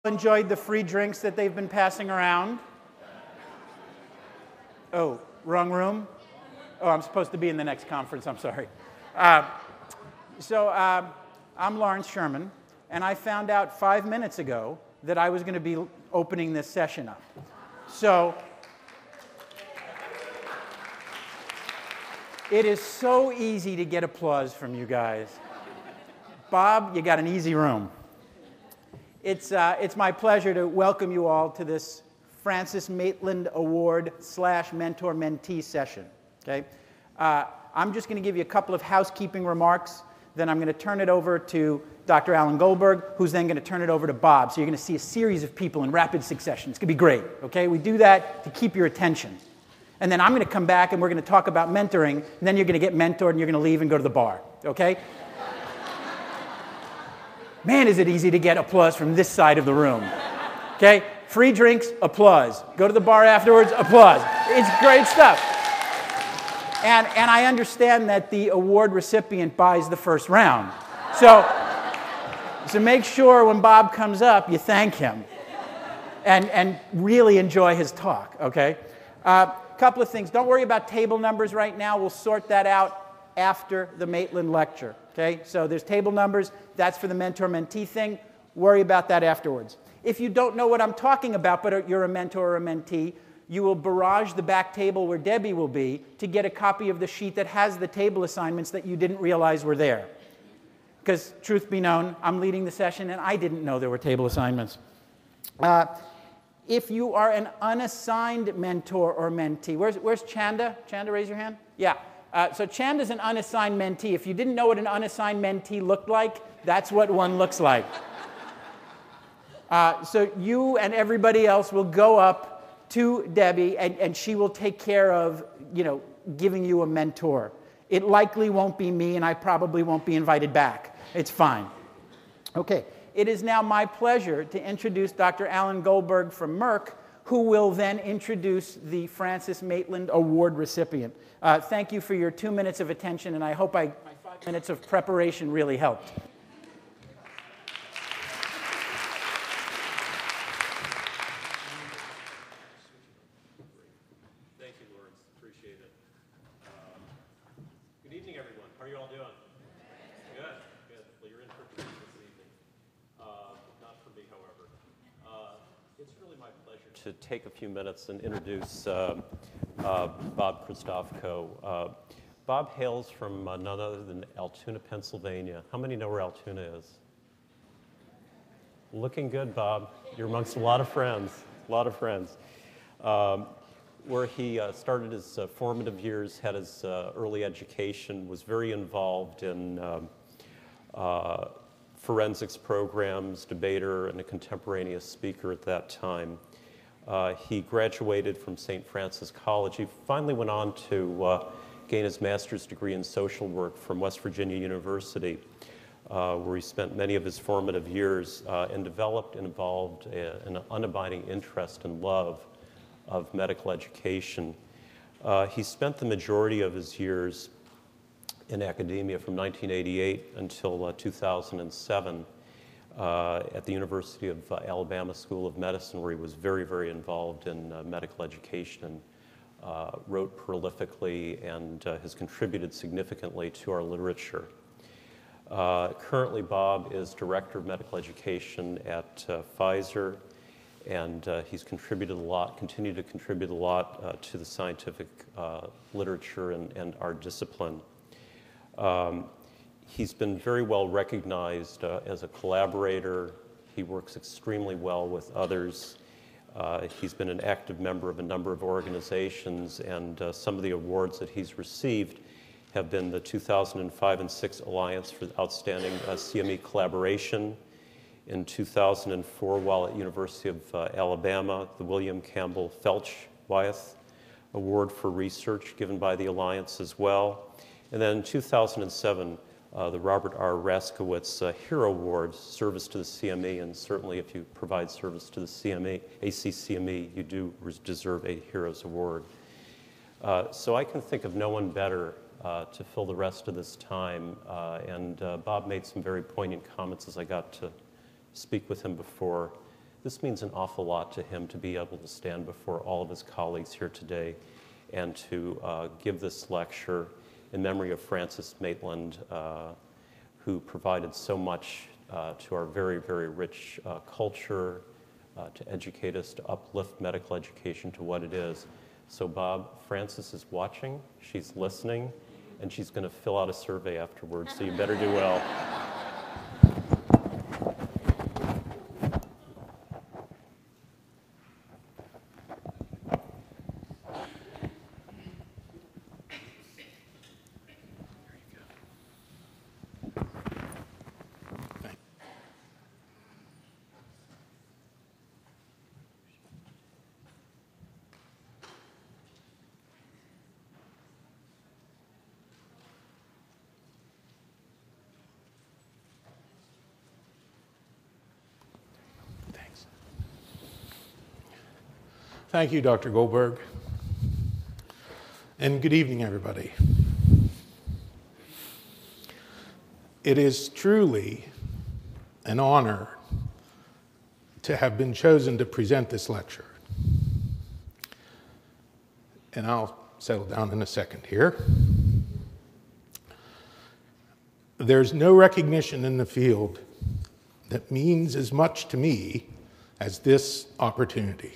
Enjoyed the free drinks that they've been passing around? Oh, wrong room? Oh, I'm supposed to be in the next conference, I'm sorry. I'm Lawrence Sherman, and I found out 5 minutes ago that I was going to be opening this session up. So, it is so easy to get applause from you guys. Bob, you got an easy room. It's my pleasure to welcome you all to this Francis Maitland Award / Mentor-Mentee session. Okay? I'm just going to give you a couple of housekeeping remarks. Then I'm going to turn it over to Dr. Alan Goldberg, who's then going to turn it over to Bob. So you're going to see a series of people in rapid succession. It's going to be great. Okay? We do that to keep your attention. And then I'm going to come back and we're going to talk about mentoring. And then you're going to get mentored and you're going to leave and go to the bar. Okay? Man, is it easy to get applause from this side of the room. Okay? Free drinks, applause. Go to the bar afterwards, applause. It's great stuff. And I understand that the award recipient buys the first round. So make sure when Bob comes up, you thank him. And really enjoy his talk, okay? Couple of things. Don't worry about table numbers right now. We'll sort that out after the Maitland lecture. Okay, so there's table numbers. That's for the mentor-mentee thing. Worry about that afterwards. If you don't know what I'm talking about, but you're a mentor or a mentee, you will barrage the back table where Debbie will be to get a copy of the sheet that has the table assignments that you didn't realize were there. Because, truth be known, I'm leading the session and I didn't know there were table assignments. If you are an unassigned mentor or mentee, where's Chanda? Chanda, raise your hand. Yeah. So Chanda's an unassigned mentee. If you didn't know what an unassigned mentee looked like, that's what one looks like. So you and everybody else will go up to Debbie, and she will take care of, giving you a mentor. It likely won't be me, and I probably won't be invited back. It's fine. Okay. It is now my pleasure to introduce Dr. Alan Goldberg from Merck, who will then introduce the Francis Maitland Award recipient. Thank you for your 2 minutes of attention, and I hope my 5 minutes of preparation really helped. Thank you, Lawrence. Appreciate it. Good evening, everyone. How are you all doing? Good. Good. Well, you're in for a treat this evening. Not for me, however. It's really my pleasure to take a few minutes and introduce Bob Kristofco. Bob hails from none other than Altoona, Pennsylvania. How many know where Altoona is? Looking good, Bob. You're amongst a lot of friends. Where he started his formative years, had his early education, was very involved in forensics programs, debater, and a contemporaneous speaker at that time. He graduated from St. Francis College. He finally went on to gain his master's degree in social work from West Virginia University, where he spent many of his formative years and developed and evolved an unabiding interest and love of medical education. He spent the majority of his years in academia from 1988 until 2007 at the University of Alabama School of Medicine, where he was very, very involved in medical education and wrote prolifically and has contributed significantly to our literature. Currently, Bob is Director of Medical Education at Pfizer, and he's contributed a lot, continued to contribute a lot to the scientific literature and our discipline. He's been very well recognized as a collaborator. He works extremely well with others. He's been an active member of a number of organizations, and some of the awards that he's received have been the 2005 and 6 Alliance for Outstanding CME Collaboration. In 2004, while at University of Alabama, the William Campbell Felch-Wyeth Award for Research given by the Alliance as well. And then in 2007, the Robert R. Raskowitz Hero Award, Service to the CME, and certainly if you provide service to the CME, ACCME, you do deserve a Heroes Award. So I can think of no one better to fill the rest of this time, and Bob made some very poignant comments as I got to speak with him before This means an awful lot to him to be able to stand before all of his colleagues here today and to give this lecture in memory of Francis Maitland, who provided so much to our very, very rich culture, to educate us, to uplift medical education to what it is. So Bob, Francis is watching, she's listening, and she's going to fill out a survey afterwards, so you better do well. Thank you, Dr. Goldberg. And good evening, everybody. It is truly an honor to have been chosen to present this lecture. And I'll settle down in a second here. There's no recognition in the field that means as much to me as this opportunity.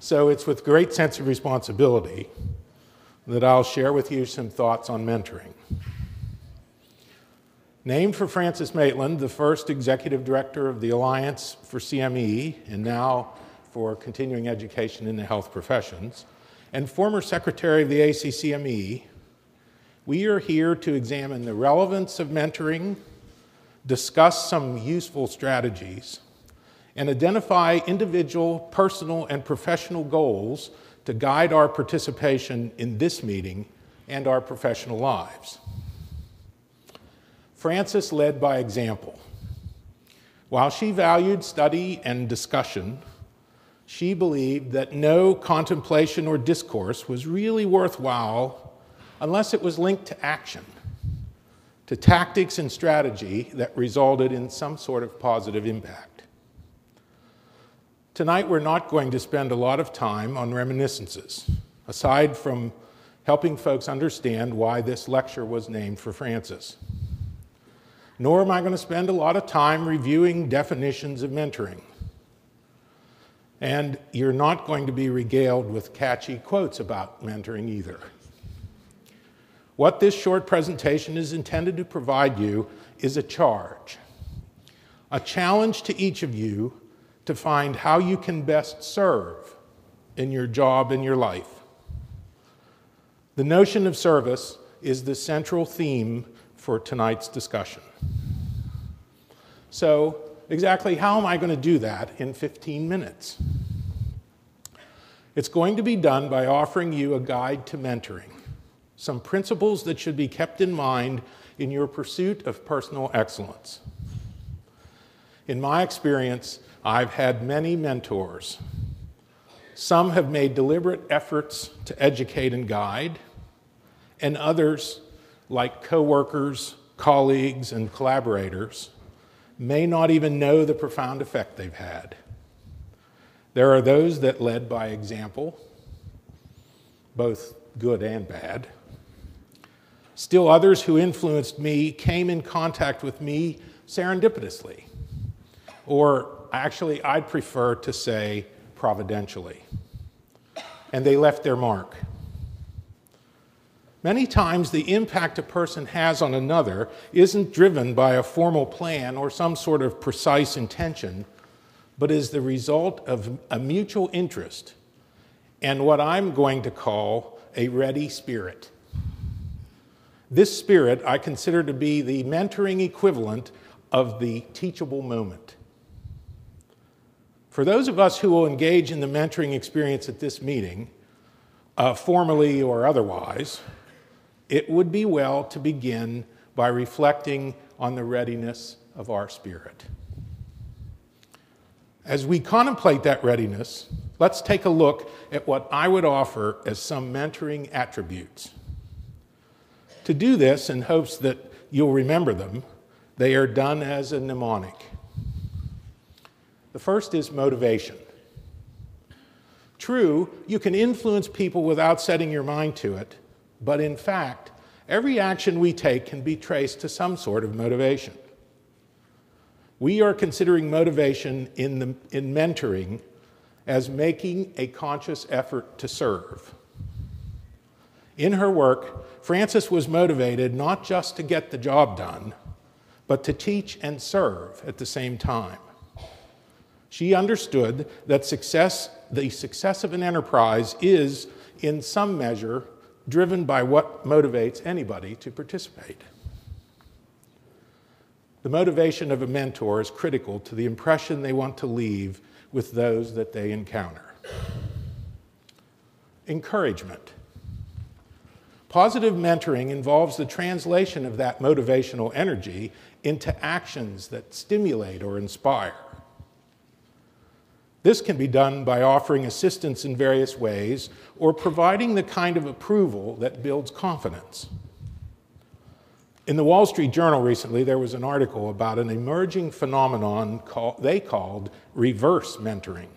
So it's with great sense of responsibility that I'll share with you some thoughts on mentoring. Named for Francis Maitland, the first executive director of the Alliance for CME, and now for continuing education in the health professions, and former secretary of the ACCME, we are here to examine the relevance of mentoring, discuss some useful strategies, and identify individual, personal, and professional goals to guide our participation in this meeting and our professional lives. Frances led by example. While she valued study and discussion, she believed that no contemplation or discourse was really worthwhile unless it was linked to action, to tactics and strategy that resulted in some sort of positive impact. Tonight, we're not going to spend a lot of time on reminiscences, aside from helping folks understand why this lecture was named for Francis. Nor am I going to spend a lot of time reviewing definitions of mentoring. And you're not going to be regaled with catchy quotes about mentoring either. What this short presentation is intended to provide you is a charge, a challenge to each of you to find how you can best serve in your job and your life. The notion of service is the central theme for tonight's discussion. So, exactly how am I going to do that in 15 minutes? It's going to be done by offering you a guide to mentoring, some principles that should be kept in mind in your pursuit of personal excellence. In my experience, I've had many mentors. Some have made deliberate efforts to educate and guide, and others, like coworkers, colleagues, and collaborators, may not even know the profound effect they've had. There are those that led by example, both good and bad. Still others who influenced me came in contact with me serendipitously, or actually, I'd prefer to say providentially. And they left their mark. Many times, the impact a person has on another isn't driven by a formal plan or some sort of precise intention, but is the result of a mutual interest and what I'm going to call a ready spirit. This spirit I consider to be the mentoring equivalent of the teachable moment. For those of us who will engage in the mentoring experience at this meeting, formally or otherwise, it would be well to begin by reflecting on the readiness of our spirit. As we contemplate that readiness, let's take a look at what I would offer as some mentoring attributes. To do this, in hopes that you'll remember them, they are done as a mnemonic. The first is motivation. True, you can influence people without setting your mind to it, but in fact, every action we take can be traced to some sort of motivation. We are considering motivation in mentoring as making a conscious effort to serve. In her work, Frances was motivated not just to get the job done, but to teach and serve at the same time. She understood that the success of an enterprise is, in some measure, driven by what motivates anybody to participate. The motivation of a mentor is critical to the impression they want to leave with those that they encounter. Encouragement. Positive mentoring involves the translation of that motivational energy into actions that stimulate or inspire. This can be done by offering assistance in various ways or providing the kind of approval that builds confidence. In the Wall Street Journal recently, there was an article about an emerging phenomenon they called reverse mentoring.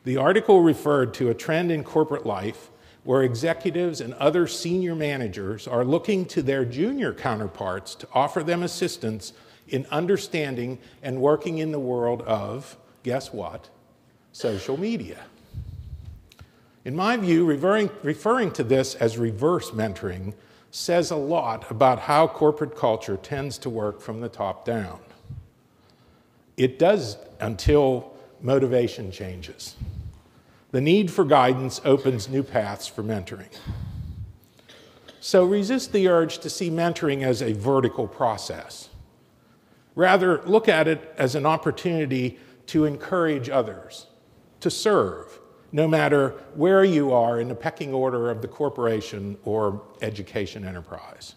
The article referred to a trend in corporate life where executives and other senior managers are looking to their junior counterparts to offer them assistance in understanding and working in the world of, guess what? Social media. In my view, referring to this as reverse mentoring says a lot about how corporate culture tends to work from the top down. It does until motivation changes. The need for guidance opens new paths for mentoring. So resist the urge to see mentoring as a vertical process. Rather, look at it as an opportunity to encourage others, to serve, no matter where you are in the pecking order of the corporation or education enterprise.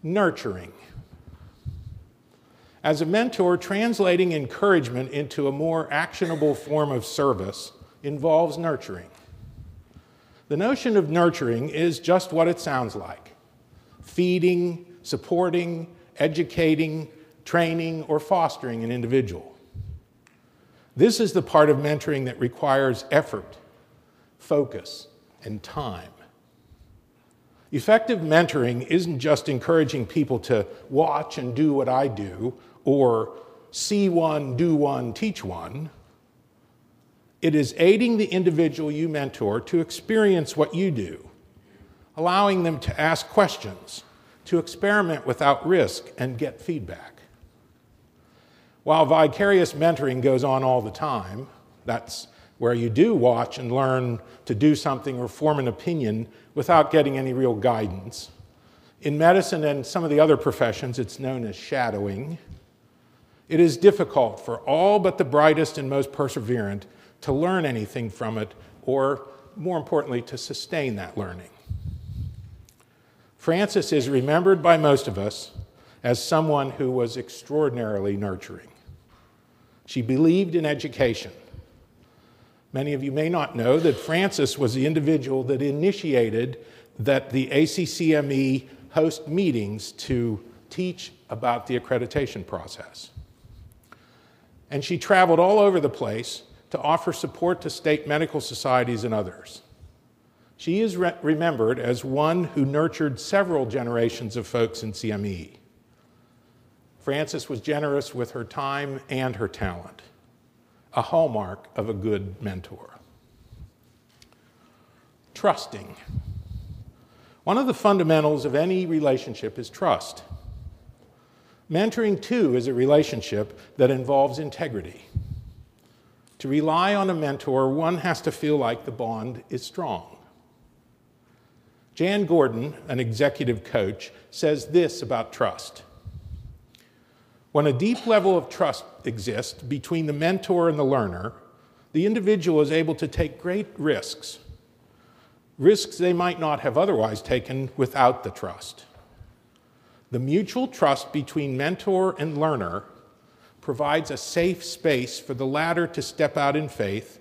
Nurturing. As a mentor, translating encouragement into a more actionable form of service involves nurturing. The notion of nurturing is just what it sounds like: feeding, supporting, educating, training, or fostering an individual. This is the part of mentoring that requires effort, focus, and time. Effective mentoring isn't just encouraging people to watch and do what I do, or see one, do one, teach one. It is aiding the individual you mentor to experience what you do, allowing them to ask questions, to experiment without risk, and get feedback. While vicarious mentoring goes on all the time, that's where you do watch and learn to do something or form an opinion without getting any real guidance. In medicine and some of the other professions, it's known as shadowing. It is difficult for all but the brightest and most perseverant to learn anything from it, or more importantly, to sustain that learning. Frances is remembered by most of us as someone who was extraordinarily nurturing. She believed in education. Many of you may not know that Frances was the individual that initiated that the ACCME host meetings to teach about the accreditation process. And she traveled all over the place to offer support to state medical societies and others. She is remembered as one who nurtured several generations of folks in CME. Frances was generous with her time and her talent, a hallmark of a good mentor. Trusting. One of the fundamentals of any relationship is trust. Mentoring, too, is a relationship that involves integrity. To rely on a mentor, one has to feel like the bond is strong. Jan Gordon, an executive coach, says this about trust. When a deep level of trust exists between the mentor and the learner, the individual is able to take great risks they might not have otherwise taken without the trust. The mutual trust between mentor and learner provides a safe space for the latter to step out in faith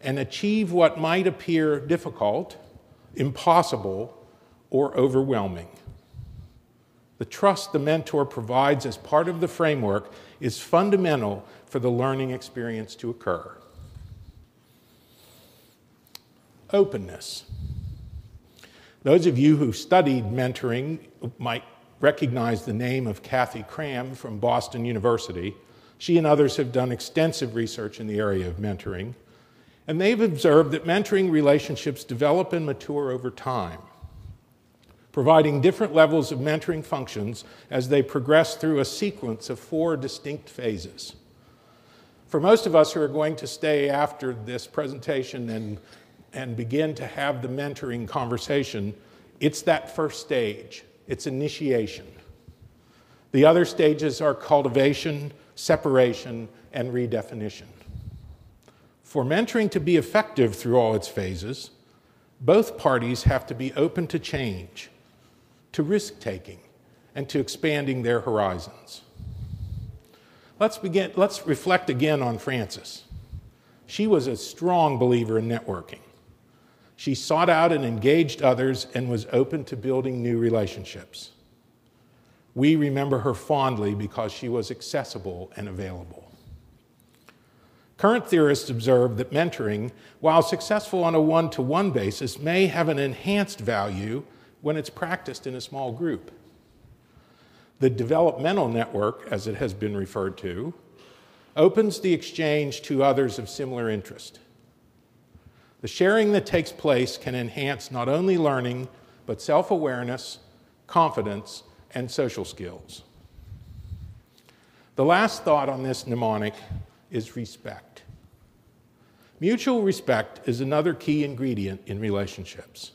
and achieve what might appear difficult, impossible, or overwhelming. The trust the mentor provides as part of the framework is fundamental for the learning experience to occur. Openness. Those of you who studied mentoring might recognize the name of Kathy Cram from Boston University. She and others have done extensive research in the area of mentoring, and they've observed that mentoring relationships develop and mature over time, providing different levels of mentoring functions as they progress through a sequence of 4 distinct phases. For most of us who are going to stay after this presentation and begin to have the mentoring conversation, it's that first stage. It's initiation. The other stages are cultivation, separation, and redefinition. For mentoring to be effective through all its phases, both parties have to be open to change, to risk-taking, and to expanding their horizons. Let's reflect again on Frances. She was a strong believer in networking. She sought out and engaged others and was open to building new relationships. We remember her fondly because she was accessible and available. Current theorists observe that mentoring, while successful on a one-to-one basis, may have an enhanced value when it's practiced in a small group. The developmental network, as it has been referred to, opens the exchange to others of similar interest. The sharing that takes place can enhance not only learning, but self-awareness, confidence, and social skills. The last thought on this mnemonic is respect. Mutual respect is another key ingredient in relationships.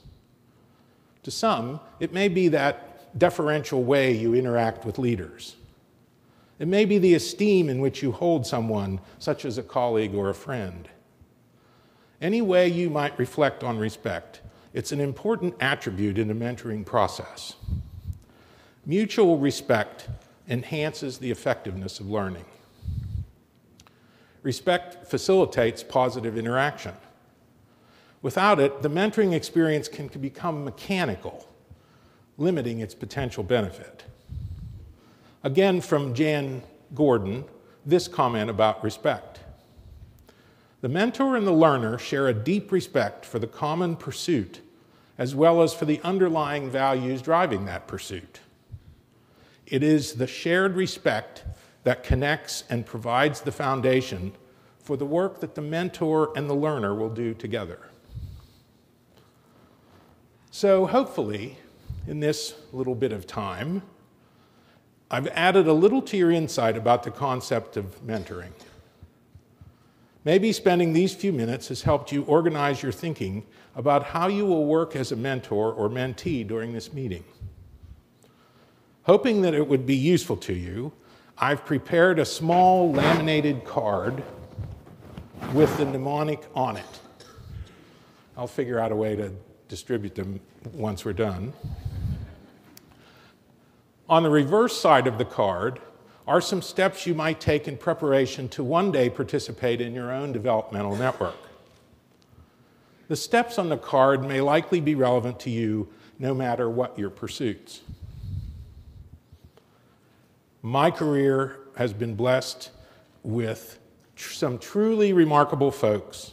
To some, it may be that deferential way you interact with leaders. It may be the esteem in which you hold someone, such as a colleague or a friend. Any way you might reflect on respect, it's an important attribute in the mentoring process. Mutual respect enhances the effectiveness of learning. Respect facilitates positive interaction. Without it, the mentoring experience can become mechanical, limiting its potential benefit. Again, from Jan Gordon, this comment about respect. The mentor and the learner share a deep respect for the common pursuit, as well as for the underlying values driving that pursuit. It is the shared respect that connects and provides the foundation for the work that the mentor and the learner will do together. So hopefully, in this little bit of time, I've added a little to your insight about the concept of mentoring. Maybe spending these few minutes has helped you organize your thinking about how you will work as a mentor or mentee during this meeting. Hoping that it would be useful to you, I've prepared a small laminated card with the mnemonic on it. I'll figure out a way to distribute them once we're done. On the reverse side of the card are some steps you might take in preparation to one day participate in your own developmental network. The steps on the card may likely be relevant to you no matter what your pursuits. My career has been blessed with some truly remarkable folks,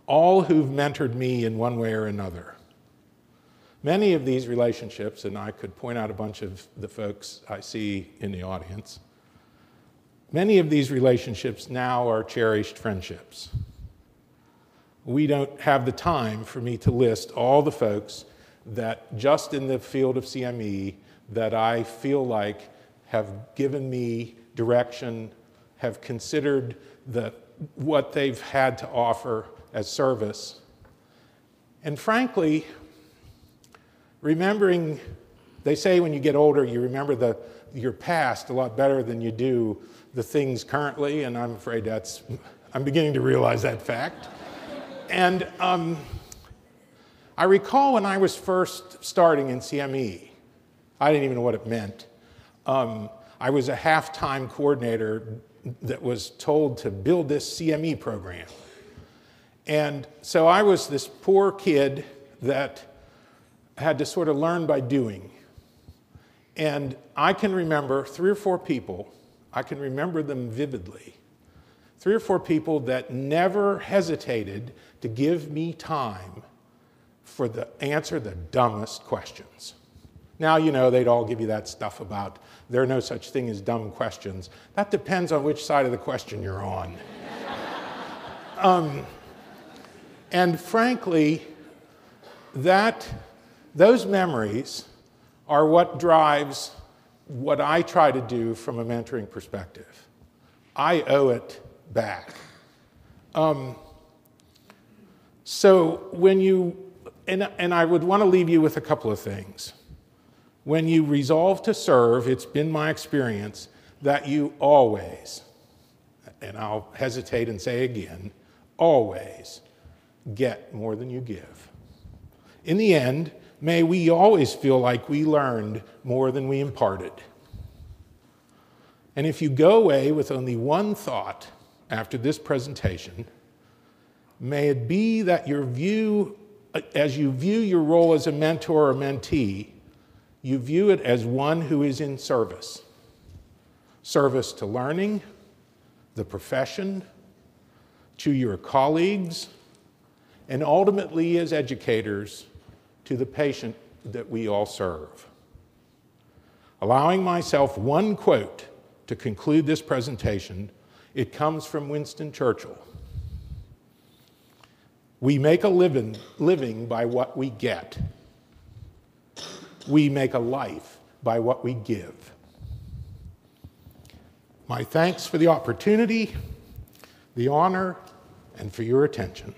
all who've mentored me in one way or another. Many of these relationships, and I could point out a bunch of the folks I see in the audience, many of these relationships now are cherished friendships. We don't have the time for me to list all the folks that just in the field of CME that I feel like have given me direction, have considered what they've had to offer as service. And frankly, remembering, they say when you get older, you remember your past a lot better than you do the things currently, and I'm afraid I'm beginning to realize that fact. And I recall when I was first starting in CME, I didn't even know what it meant. I was a half-time coordinator that was told to build this CME program. And so I was this poor kid that had to sort of learn by doing. And I can remember 3 or 4 people, I can remember them vividly, 3 or 4 people that never hesitated to give me time for the answer the dumbest questions. Now, you know, they'd all give you that stuff about there are no such thing as dumb questions. That depends on which side of the question you're on. And frankly, those memories are what drives what I try to do from a mentoring perspective. I owe it back. So when you, and I would want to leave you with a couple of things. When you resolve to serve, it's been my experience that you always, and I'll hesitate and say again, always get more than you give. In the end, may we always feel like we learned more than we imparted. And if you go away with only one thought after this presentation, may it be that your view, as you view your role as a mentor or mentee, you view it as one who is in service. Service to learning, the profession, to your colleagues, and ultimately as educators, to the patient that we all serve. Allowing myself one quote to conclude this presentation, it comes from Winston Churchill. We make a living by what we get. We make a life by what we give. My thanks for the opportunity, the honor, and for your attention.